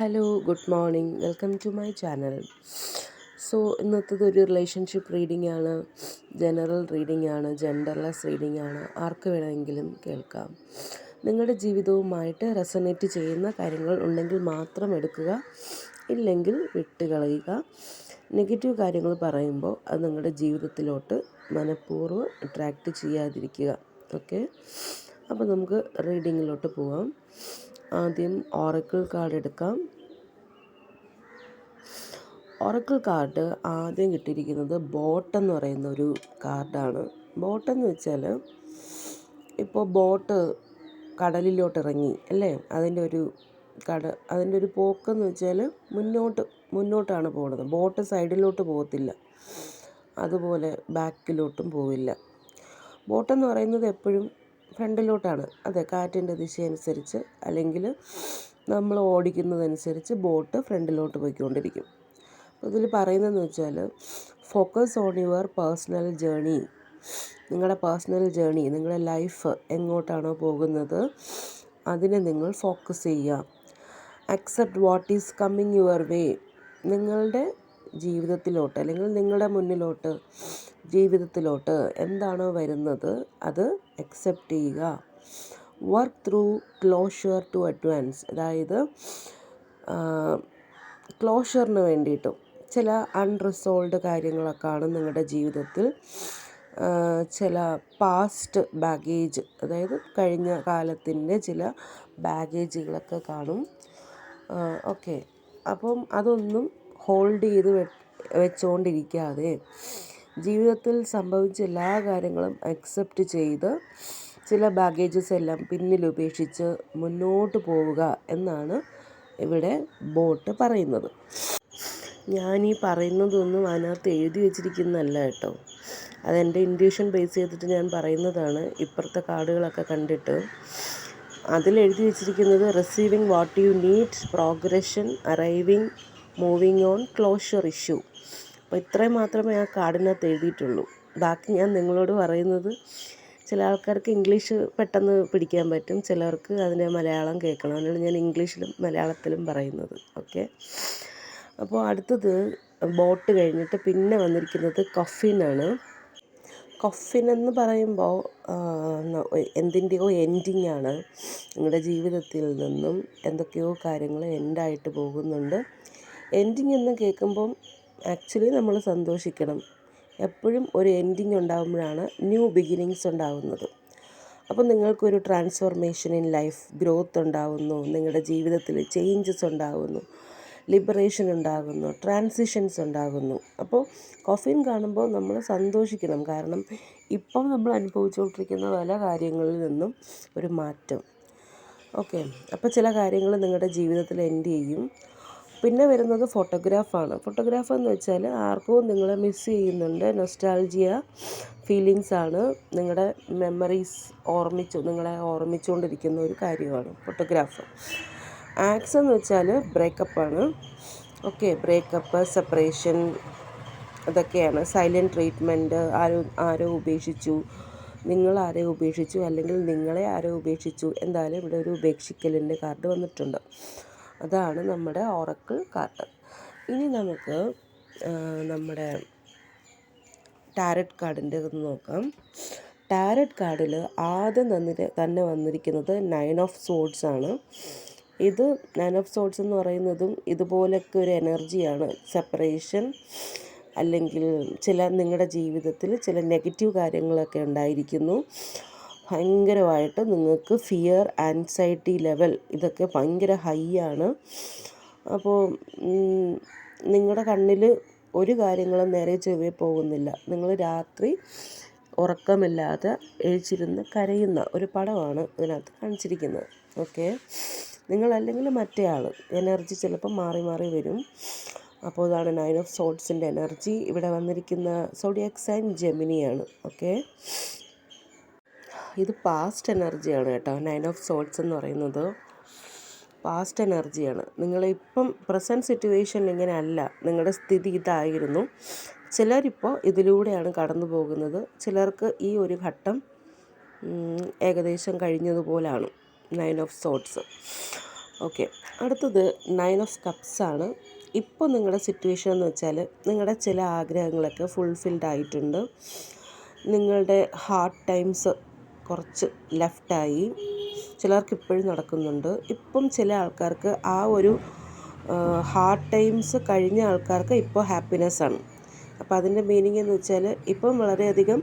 Hello, good morning. Welcome to my channel. ഇന്നത്തേത് ഒരു relationship reading ആണ്, ജനറൽ റീഡിംഗ് ആണ്, ജെൻഡർലെസ് റീഡിംഗ് ആണ്. ആർക്ക് വേണമെങ്കിലും കേൾക്കാം. നിങ്ങളുടെ ജീവിതവുമായിട്ട് റെസണേറ്റ് ചെയ്യുന്ന കാര്യങ്ങൾ ഉണ്ടെങ്കിൽ മാത്രം എടുക്കുക, ഇല്ലെങ്കിൽ വിട്ടുകളയുക. നെഗറ്റീവ് കാര്യങ്ങൾ പറയുമ്പോൾ അത് നിങ്ങളുടെ ജീവിതത്തിലോട്ട് മനഃപൂർവ്വം അട്രാക്റ്റ് ചെയ്യാതിരിക്കുക. ഓക്കെ, അപ്പോൾ നമുക്ക് റീഡിങ്ങിലോട്ട് പോവാം. ആദ്യം ഓറക്കിൾ കാർഡ് എടുക്കാം. ഓറക്കിൾ കാർഡ് ആദ്യം കിട്ടിയിരിക്കുന്നത് ബോട്ടെന്ന് പറയുന്ന ഒരു കാർഡാണ്. ബോട്ടെന്ന് വെച്ചാൽ ഇപ്പോൾ ബോട്ട് കടലിലോട്ട് ഇറങ്ങി അല്ലേ, അതിൻ്റെ ഒരു പോക്കെന്ന് വെച്ചാൽ മുന്നോട്ടാണ് പോകുന്നത്. ബോട്ട് സൈഡിലോട്ട് പോകത്തില്ല, അതുപോലെ ബാക്കിലോട്ടും പോവില്ല. ബോട്ടെന്ന് പറയുന്നത് എപ്പോഴും ഫ്രണ്ടിലോട്ടാണ്. അതെ, കാറ്റിൻ്റെ ദിശ അനുസരിച്ച് അല്ലെങ്കിൽ നമ്മൾ ഓടിക്കുന്നതനുസരിച്ച് ബോട്ട് ഫ്രണ്ടിലോട്ട് പോയിക്കൊണ്ടിരിക്കും. അപ്പോൾ ഇതിൽ പറയുന്നതെന്ന് വെച്ചാൽ focus on your personal journey. നിങ്ങളുടെ പേഴ്സണൽ ജേണി, നിങ്ങളുടെ ലൈഫ് എങ്ങോട്ടാണോ പോകുന്നത് അതിനെ നിങ്ങൾ ഫോക്കസ് ചെയ്യുക. Accept what is coming your way. നിങ്ങളുടെ ജീവിതത്തിലോട്ട് അല്ലെങ്കിൽ നിങ്ങളുടെ മുന്നിലോട്ട് ജീവിതത്തിലോട്ട് എന്താണോ വരുന്നത് അത് അക്സെപ്റ്റ് ചെയ്യുക. Work through closure to advance. അതായത് ക്ലോഷറിന് വേണ്ടിയിട്ടും ചില അൺറിസോൾവ്ഡ് കാര്യങ്ങളൊക്കെ കാണും നിങ്ങളുടെ ജീവിതത്തിൽ. ചില പാസ്റ്റ് ബാഗേജ്, അതായത് കഴിഞ്ഞ കാലത്തിൻ്റെ ചില ബാഗേജുകളൊക്കെ കാണും. ഓക്കെ, അപ്പം അതൊന്നും ഹോൾഡ് ചെയ്ത് വെച്ചുകൊണ്ടിരിക്കാതെ ജീവിതത്തിൽ സംഭവിച്ച എല്ലാ കാര്യങ്ങളും അക്സെപ്റ്റ് ചെയ്ത് ചില ബാഗേജസ് എല്ലാം പിന്നിൽ ഉപേക്ഷിച്ച് മുന്നോട്ട് പോവുക എന്നാണ് ഇവിടെ ബോട്ട് പറയുന്നത്. ഞാൻ ഈ പറയുന്നതൊന്നും അതിനകത്ത് എഴുതി വെച്ചിരിക്കുന്നതല്ല കേട്ടോ, അതെൻ്റെ ഇൻറ്റ്യൂഷൻ ബേസ് ചെയ്തിട്ട് ഞാൻ പറയുന്നതാണ്. ഇപ്പുറത്തെ കാർഡുകളൊക്കെ കണ്ടിട്ട് അതിലെഴുതി വെച്ചിരിക്കുന്നത് receiving what you need, progression, arriving, moving on, closure issue. അപ്പോൾ ഇത്രയും മാത്രമേ ആ കാർഡിനകത്ത് എഴുതിയിട്ടുള്ളൂ. ബാക്കി ഞാൻ നിങ്ങളോട് പറയുന്നത്, ചില ആൾക്കാർക്ക് ഇംഗ്ലീഷ് പെട്ടെന്ന് പിടിക്കാൻ പറ്റും, ചിലർക്ക് അതിനെ മലയാളം കേൾക്കണം. അതുകൊണ്ട് ഞാൻ ഇംഗ്ലീഷിലും മലയാളത്തിലും പറയുന്നത്. ഓക്കെ, അപ്പോൾ അടുത്തത് ബോട്ട് കഴിഞ്ഞിട്ട് പിന്നെ വന്നിരിക്കുന്നത് കൊഫിനാണ്. കൊഫിൻ എന്ന് പറയുമ്പോൾ എന്തിൻ്റെയോ എൻഡിങ് ആണ്. നിങ്ങളുടെ ജീവിതത്തിൽ നിന്നും എന്തൊക്കെയോ കാര്യങ്ങൾ എൻഡായിട്ട് പോകുന്നുണ്ട്. എൻഡിങ് എന്ന് കേൾക്കുമ്പം ആക്ച്വലി നമ്മൾ സന്തോഷിക്കണം. എപ്പോഴും ഒരു എൻഡിങ് ഉണ്ടാകുമ്പോഴാണ് ന്യൂ ബിഗിനിങ്സ് ഉണ്ടാകുന്നത്. അപ്പോൾ നിങ്ങൾക്കൊരു ട്രാൻസ്ഫോർമേഷൻ ഇൻ ലൈഫ്, ഗ്രോത്ത് ഉണ്ടാകുന്നു, നിങ്ങളുടെ ജീവിതത്തിൽ ചേഞ്ചസ് ഉണ്ടാകുന്നു, ലിബറേഷൻ ഉണ്ടാകുന്നു, ട്രാൻസിഷൻസ് ഉണ്ടാകുന്നു. അപ്പോൾ കോഫിൻ കാണുമ്പോൾ നമ്മൾ സന്തോഷിക്കണം. കാരണം ഇപ്പം നമ്മൾ അനുഭവിച്ചുകൊണ്ടിരിക്കുന്ന പല കാര്യങ്ങളിൽ നിന്നും ഒരു മാറ്റം. ഓക്കെ, അപ്പോൾ ചില കാര്യങ്ങൾ നിങ്ങളുടെ ജീവിതത്തിൽ എൻഡ് ചെയ്യും. പിന്നെ വരുന്നത് ഫോട്ടോഗ്രാഫാണ്. ഫോട്ടോഗ്രാഫ് എന്ന് വെച്ചാൽ ആർക്കും നിങ്ങളെ മിസ് ചെയ്യുന്നുണ്ട്, നൊസ്റ്റാൾജിയ ഫീലിങ്സ് ആണ്, നിങ്ങളുടെ മെമ്മറീസ് നിങ്ങളെ ഓർമ്മിച്ചുകൊണ്ടിരിക്കുന്ന ഒരു കാര്യമാണ് ഫോട്ടോഗ്രാഫ്. ആക്സ് എന്ന് വെച്ചാൽ ബ്രേക്കപ്പാണ്. ഓക്കെ, ബ്രേക്കപ്പ്, സെപ്പറേഷൻ, അതൊക്കെയാണ്. സൈലൻറ്റ് ട്രീറ്റ്മെൻറ്റ്, ആരോ ഉപേക്ഷിച്ചു, നിങ്ങൾ ആരെ ഉപേക്ഷിച്ചു, അല്ലെങ്കിൽ നിങ്ങളെ ആരോ ഉപേക്ഷിച്ചു, എന്തായാലും ഇവിടെ ഒരു ഉപേക്ഷിക്കലിൻ്റെ കാർഡ് വന്നിട്ടുണ്ട്. അതാണ് നമ്മുടെ ഓറക്കിൾ കാർഡ്. ഇനി നമുക്ക് നമ്മുടെ ടാരറ്റ് കാർഡിൻ്റെ ഒന്ന് നോക്കാം. ടാരറ്റ് കാർഡിൽ ആദ്യം തന്നെ വന്നിരിക്കുന്നത് 9 ഓഫ് സോഡ്സ് ആണ്. ഇത് 9 ഓഫ് സോഡ്സ് എന്ന് പറയുന്നതും ഇതുപോലൊക്കെ ഒരു എനർജിയാണ്. സെപ്പറേഷൻ, അല്ലെങ്കിൽ നിങ്ങളുടെ ജീവിതത്തിൽ ചില നെഗറ്റീവ് കാര്യങ്ങളൊക്കെ ഉണ്ടായിരിക്കുന്നു. ഭയങ്കരമായിട്ട് നിങ്ങൾക്ക് ഫിയർ, ആൻസൈറ്റി ലെവൽ ഇതൊക്കെ ഭയങ്കര ഹൈ ആണ്. അപ്പോൾ നിങ്ങളുടെ കണ്ണിൽ ഒരു കാര്യങ്ങളും നേരെ ചൊവ്വേ പോകുന്നില്ല. നിങ്ങൾ രാത്രി ഉറക്കമില്ലാതെ എഴിച്ചിരുന്ന് കരയുന്ന ഒരു പടമാണ് ഇതിനകത്ത് കാണിച്ചിരിക്കുന്നത്. ഓക്കെ, നിങ്ങളല്ലെങ്കിൽ മറ്റേ ആൾ എനർജി ചിലപ്പോൾ മാറി മാറി വരും. അപ്പോൾ ഇതാണ് 9 ഓഫ് സോഡ്സിൻ്റെ എനർജി. ഇവിടെ വന്നിരിക്കുന്ന സോഡിയാക് സൈൻ ജെമിനിയാണ്. ഓക്കെ, ഇത് പാസ്റ്റ് എനർജിയാണ് കേട്ടോ. 9 ഓഫ് സോഡ്സ് എന്ന് പറയുന്നത് പാസ്റ്റ് എനർജിയാണ്. നിങ്ങളിപ്പം പ്രസൻറ്റ് സിറ്റുവേഷൻ ഇങ്ങനെ അല്ല, നിങ്ങളുടെ സ്ഥിതി ഇതായിരുന്നു. ചിലരിപ്പോൾ ഇതിലൂടെയാണ് കടന്നു പോകുന്നത്. ചിലർക്ക് ഈ ഒരു ഘട്ടം ഏകദേശം കഴിഞ്ഞതുപോലാണ് 9 ഓഫ് സോഡ്സ്. ഓക്കെ, അടുത്തത് 9 ഓഫ് കപ്സ് ആണ്. ഇപ്പോൾ നിങ്ങളുടെ സിറ്റുവേഷൻ എന്ന് വെച്ചാൽ നിങ്ങളുടെ ചില ആഗ്രഹങ്ങളൊക്കെ ഫുൾഫിൽഡ് ആയിട്ടുണ്ട്. നിങ്ങളുടെ ഹാർഡ് ടൈംസ് കുറച്ച് ലെഫ്റ്റായി, ചിലർക്ക് ഇപ്പോഴും നടക്കുന്നുണ്ട്. ഇപ്പം ചില ആൾക്കാർക്ക് ആ ഒരു ഹാർഡ് ടൈംസ് കഴിഞ്ഞ ആൾക്കാർക്ക് ഇപ്പോൾ ഹാപ്പിനെസ്സാണ്. അപ്പോൾ അതിൻ്റെ മീനിങ് എന്ന് വെച്ചാൽ ഇപ്പം വളരെയധികം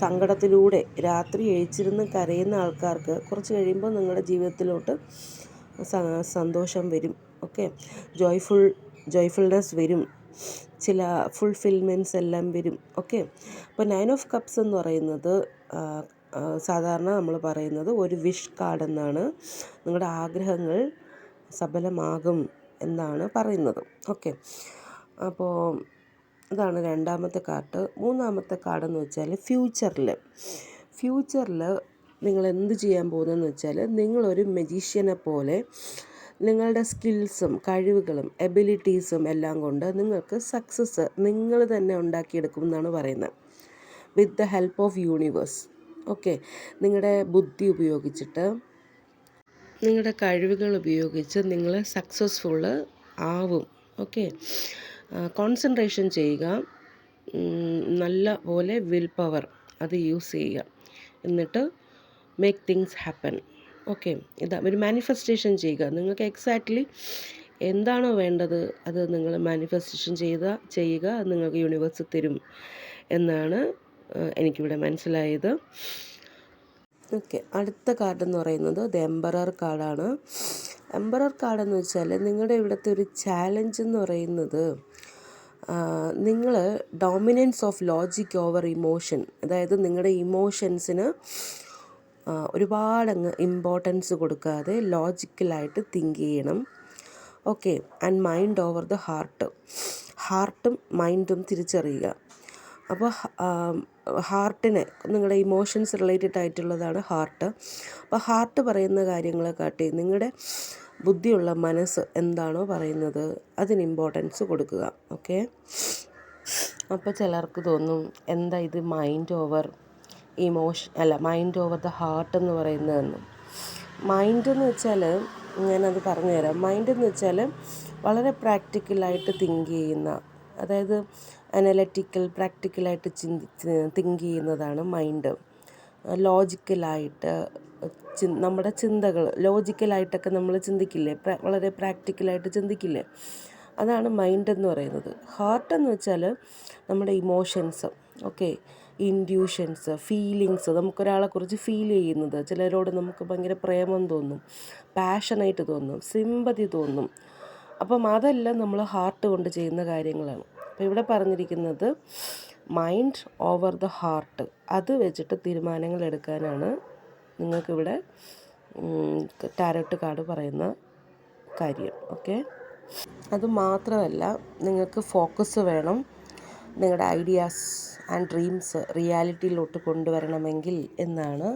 സങ്കടത്തിലൂടെ രാത്രി എഴിച്ചിരുന്ന് കരയുന്ന ആൾക്കാർക്ക് കുറച്ച് കഴിയുമ്പോൾ നിങ്ങളുടെ ജീവിതത്തിലോട്ട് സന്തോഷം വരും. ഓക്കെ, ജോയ്ഫുൾനെസ് വരും, ചില ഫുൾഫിൽമെൻറ്റ്സ് എല്ലാം വരും. ഓക്കെ, അപ്പോൾ 9 ഓഫ് കപ്സ് എന്ന് പറയുന്നത് സാധാരണ നമ്മൾ പറയുന്നത് ഒരു വിഷ് കാർഡ് എന്നാണ്. നിങ്ങളുടെ ആഗ്രഹങ്ങൾ സഫലമാകും എന്നാണ് പറയുന്നത്. ഓക്കെ, അപ്പോൾ ഇതാണ് രണ്ടാമത്തെ കാർഡ്. മൂന്നാമത്തെ കാർഡെന്ന് വെച്ചാൽ ഫ്യൂച്ചറിൽ നിങ്ങൾ എന്ത് ചെയ്യാൻ പോകുന്നതെന്ന് വെച്ചാൽ നിങ്ങളൊരു മജീഷ്യനെ പോലെ നിങ്ങളുടെ സ്കിൽസും കഴിവുകളും എബിലിറ്റീസും എല്ലാം കൊണ്ട് നിങ്ങൾക്ക് സക്സസ് നിങ്ങൾ തന്നെ ഉണ്ടാക്കിയെടുക്കും എന്നാണ് പറയുന്നത്, with the help of universe. Okay, നിങ്ങളുടെ ബുദ്ധി ഉപയോഗിച്ചിട്ട് നിങ്ങളുടെ കഴിവുകൾ ഉപയോഗിച്ച് നിങ്ങൾ സക്സസ്ഫുള്ള് ആവും. ഓക്കെ, കോൺസെൻട്രേഷൻ ചെയ്യുക, നല്ല പോലെ വിൽ പവർ അത് യൂസ് ചെയ്യുക, എന്നിട്ട് മേക്ക് തിങ്സ് ഹാപ്പൻ. ഓക്കെ, ഇതാ ഒരു മാനിഫെസ്റ്റേഷൻ ചെയ്യുക. നിങ്ങൾക്ക് എക്സാക്ട്ലി എന്താണോ വേണ്ടത് അത് നിങ്ങൾ മാനിഫെസ്റ്റേഷൻ ചെയ്യുക. അത് നിങ്ങൾക്ക് യൂണിവേഴ്സ് തരും എന്നാണ് എനിക്കിവിടെ മനസ്സിലായത്. ഓക്കെ, അടുത്ത കാർഡ് എന്ന് പറയുന്നത് ദ എംപറർ കാർഡാണ്. എംപറർ കാർഡ് എന്ന് വെച്ചാൽ നിങ്ങളുടെ ഇവിടുത്തെ ഒരു ചാലഞ്ച് എന്ന് പറയുന്നത് നിങ്ങൾ dominance of logic over emotion, അതായത് നിങ്ങളുടെ ഇമോഷൻസിന് ഒരുപാടങ്ങ് ഇമ്പോർട്ടൻസ് കൊടുക്കാതെ ലോജിക്കലായിട്ട് തിങ്ക് ചെയ്യണം. Okay, and mind over the ഹാർട്ടും മൈൻഡും തിരിച്ചറിയുക. അപ്പോൾ ഹാർട്ടിനെ നിങ്ങളുടെ ഇമോഷൻസ് റിലേറ്റഡ് ആയിട്ടുള്ളതാണ് ഹാർട്ട്. അപ്പോൾ ഹാർട്ട് പറയുന്ന കാര്യങ്ങളെ കാട്ടി നിങ്ങളുടെ ബുദ്ധിയുള്ള മനസ്സ് എന്താണോ പറയുന്നത് അതിന് ഇമ്പോർട്ടൻസ് കൊടുക്കുക. ഓക്കെ, അപ്പോൾ ചിലർക്ക് തോന്നും എന്താ ഇത് mind over mind over the heart എന്ന് പറയുന്നതെന്ന്. മൈൻഡ് എന്ന് വെച്ചാൽ ഞാനത് പറഞ്ഞുതരാം. മൈൻഡ് എന്ന് വെച്ചാൽ വളരെ പ്രാക്ടിക്കലായിട്ട് തിങ്ക് ചെയ്യുന്ന, അതായത് പ്രാക്ടിക്കലായിട്ട് തിങ്ക് ചെയ്യുന്നതാണ് മൈൻഡ്. ലോജിക്കലായിട്ട് നമ്മുടെ ചിന്തകൾ ലോജിക്കലായിട്ടൊക്കെ നമ്മൾ ചിന്തിക്കില്ലേ, വളരെ പ്രാക്ടിക്കലായിട്ട് ചിന്തിക്കില്ലേ, അതാണ് മൈൻഡ് എന്ന് പറയുന്നത്. ഹാർട്ട് എന്ന് വെച്ചാൽ നമ്മുടെ ഇമോഷൻസ്, ഓക്കെ, ഇൻഡ്യൂഷൻസ്, ഫീലിങ്സ്, നമുക്കൊരാളെക്കുറിച്ച് ഫീൽ ചെയ്യുന്നത്, ചിലരോട് നമുക്ക് ഭയങ്കര പ്രേമം തോന്നും, പാഷനായിട്ട് തോന്നും, സിമ്പതി തോന്നും. അപ്പം അതെല്ലാം നമ്മൾ ഹാർട്ട് കൊണ്ട് ചെയ്യുന്ന കാര്യങ്ങളാണ്. അപ്പോൾ ഇവിടെ പറഞ്ഞിരിക്കുന്നത് മൈൻഡ് ഓവർ ദ ഹാർട്ട്, അത് വെച്ചിട്ട് തീരുമാനങ്ങൾ എടുക്കാനാണ് നിങ്ങൾക്കിവിടെ ടാരോട്ട് കാർഡ് പറയുന്ന കാര്യം. ഓക്കെ, അതുമാത്രമല്ല നിങ്ങൾക്ക് ഫോക്കസ് വേണം. നിങ്ങളുടെ ഐഡിയാസ് ആൻഡ് ഡ്രീംസ് റിയാലിറ്റിയിലോട്ട് കൊണ്ടുവരണമെങ്കിൽ എന്നാണ്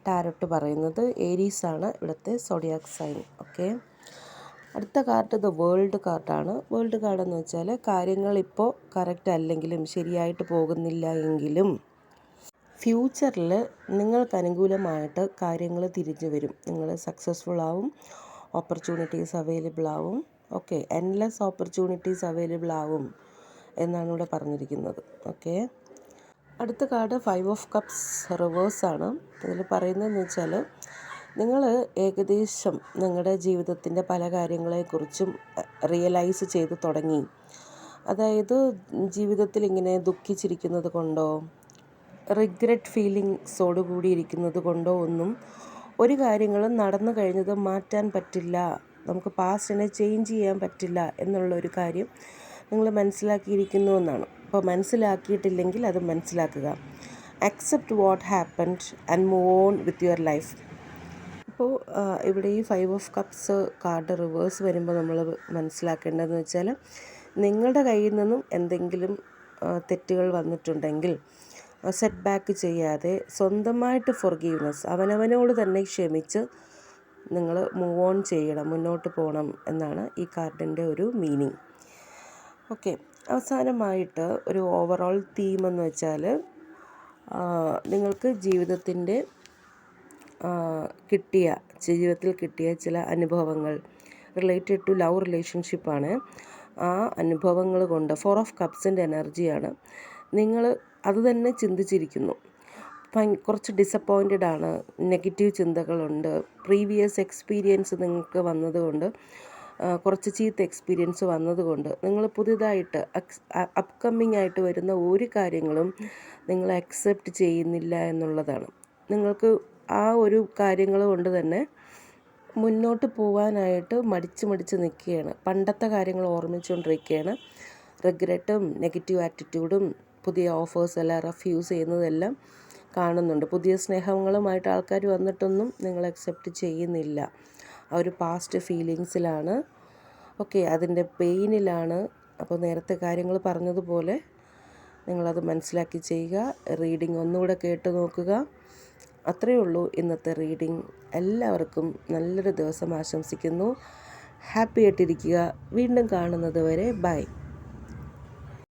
ടാരോട്ട് പറയുന്നത്. ഏരീസാണ് ഇവിടുത്തെ സോഡിയാക് സൈൻ. ഓക്കെ, അടുത്ത കാർഡ് ദ വേൾഡ് കാർഡാണ്. വേൾഡ് കാർഡ് എന്ന് വെച്ചാൽ കാര്യങ്ങൾ ഇപ്പോൾ കറക്റ്റ് അല്ലെങ്കിലും ശരിയായിട്ട് പോകുന്നില്ല എങ്കിലും ഫ്യൂച്ചറിൽ നിങ്ങൾക്ക് അനുകൂലമായിട്ട് കാര്യങ്ങൾ തിരിഞ്ഞു വരും. നിങ്ങൾ സക്സസ്ഫുൾ ആവും, ഓപ്പർച്യൂണിറ്റീസ് അവൈലബിൾ ആവും. ഓക്കെ, എൻലെസ് ഓപ്പർച്യൂണിറ്റീസ് അവൈലബിൾ ആവും എന്നാണ് ഇവിടെ പറഞ്ഞിരിക്കുന്നത്. ഓക്കെ, അടുത്ത കാർഡ് 5 ഓഫ് കപ്സ് റിവേഴ്സാണ്. ഇതിൽ പറയുന്നതെന്ന് വെച്ചാൽ നിങ്ങൾ ഏകദേശം നിങ്ങളുടെ ജീവിതത്തിൻ്റെ പല കാര്യങ്ങളെക്കുറിച്ചും റിയലൈസ് ചെയ്ത് തുടങ്ങി. അതായത് ജീവിതത്തിൽ ഇങ്ങനെ ദുഃഖിച്ചിരിക്കുന്നത് കൊണ്ടോ റിഗ്രറ്റ് ഫീലിങ്സോട് കൂടി ഇരിക്കുന്നത് കൊണ്ടോ ഒന്നും ഒരു കാര്യങ്ങളും നടന്നു കഴിഞ്ഞത് മാറ്റാൻ പറ്റില്ല, നമുക്ക് പാസ്റ്റിനെ ചേഞ്ച് ചെയ്യാൻ പറ്റില്ല എന്നുള്ളൊരു കാര്യം നിങ്ങൾ മനസ്സിലാക്കിയിരിക്കുന്നു എന്നാണ്. അപ്പോൾ മനസ്സിലാക്കിയിട്ടില്ലെങ്കിൽ അത് മനസ്സിലാക്കുക. Accept what happened and move on with your life. അപ്പോൾ ഇവിടെ ഈ 5 ഓഫ് കപ്സ് കാർഡ് റിവേഴ്സ് വരുമ്പോൾ നമ്മൾ മനസ്സിലാക്കേണ്ടതെന്ന് വെച്ചാൽ നിങ്ങളുടെ കയ്യിൽ നിന്നും എന്തെങ്കിലും തെറ്റുകൾ വന്നിട്ടുണ്ടെങ്കിൽ സെറ്റ് ബാക്ക് ചെയ്യാതെ സ്വന്തമായിട്ട് ഫൊർഗീവ്നെസ്, അവനവനോട് തന്നെ ക്ഷമിച്ച് നിങ്ങൾ മൂവ് ഓൺ ചെയ്യണം, മുന്നോട്ട് പോകണം എന്നാണ് ഈ കാർഡിൻ്റെ ഒരു മീനിങ്. ഓക്കെ, അവസാനമായിട്ട് ഒരു ഓവറോൾ തീം എന്ന് വെച്ചാൽ നിങ്ങൾക്ക് ജീവിതത്തിൻ്റെ കിട്ടിയ ജീവിതത്തിൽ കിട്ടിയ ചില അനുഭവങ്ങൾ റിലേറ്റഡ് ടു ലവ് റിലേഷൻഷിപ്പാണ്. ആ അനുഭവങ്ങൾ കൊണ്ട് 4 ഓഫ് കപ്സിൻ്റെ എനർജിയാണ്. നിങ്ങൾ അത് തന്നെ ചിന്തിച്ചിരിക്കുന്നു. കുറച്ച് ഡിസപ്പോയിൻറ്റഡ് ആണ്, നെഗറ്റീവ് ചിന്തകളുണ്ട്, പ്രീവിയസ് എക്സ്പീരിയൻസ് നിങ്ങൾക്ക് വന്നതുകൊണ്ട്, കുറച്ച് ചീത്ത എക്സ്പീരിയൻസ് വന്നതുകൊണ്ട് നിങ്ങൾ പുതിയതായിട്ട് അപ്കമ്മിങ് ആയിട്ട് വരുന്ന ഒരു കാര്യങ്ങളും നിങ്ങൾ അക്സെപ്റ്റ് ചെയ്യുന്നില്ല എന്നുള്ളതാണ്. നിങ്ങൾക്ക് ആ ഒരു കാര്യങ്ങൾ കൊണ്ട് തന്നെ മുന്നോട്ട് പോകാനായിട്ട് മടിച്ച് നിൽക്കുകയാണ്. പണ്ടത്തെ കാര്യങ്ങൾ ഓർമ്മിച്ചുകൊണ്ടിരിക്കുകയാണ്. റിഗ്രറ്റും നെഗറ്റീവ് ആറ്റിറ്റ്യൂഡും പുതിയ ഓഫേഴ്സ് എല്ലാം റെഫ്യൂസ് ചെയ്യുന്നതെല്ലാം കാണുന്നുണ്ട്. പുതിയ സ്നേഹങ്ങളുമായിട്ട് ആൾക്കാർ വന്നിട്ടൊന്നും നിങ്ങൾ അക്സെപ്റ്റ് ചെയ്യുന്നില്ല. ആ ഒരു പാസ്റ്റ് ഫീലിങ്സിലാണ്. ഓക്കെ, അതിൻ്റെ പെയിനിലാണ്. അപ്പോൾ നേരത്തെ കാര്യങ്ങൾ പറഞ്ഞതുപോലെ നിങ്ങളത് മനസ്സിലാക്കി ചെയ്യുക. റീഡിംഗ് ഒന്നുകൂടെ കേട്ട് നോക്കുക. അത്രയേ ഉള്ളൂ ഇന്നത്തെ റീഡിംഗ്. എല്ലാവർക്കും നല്ലൊരു ദിവസം ആശംസിക്കുന്നു. ഹാപ്പി ആയിട്ടിരിക്കുക. വീണ്ടും കാണുന്നത് വരെ ബൈ.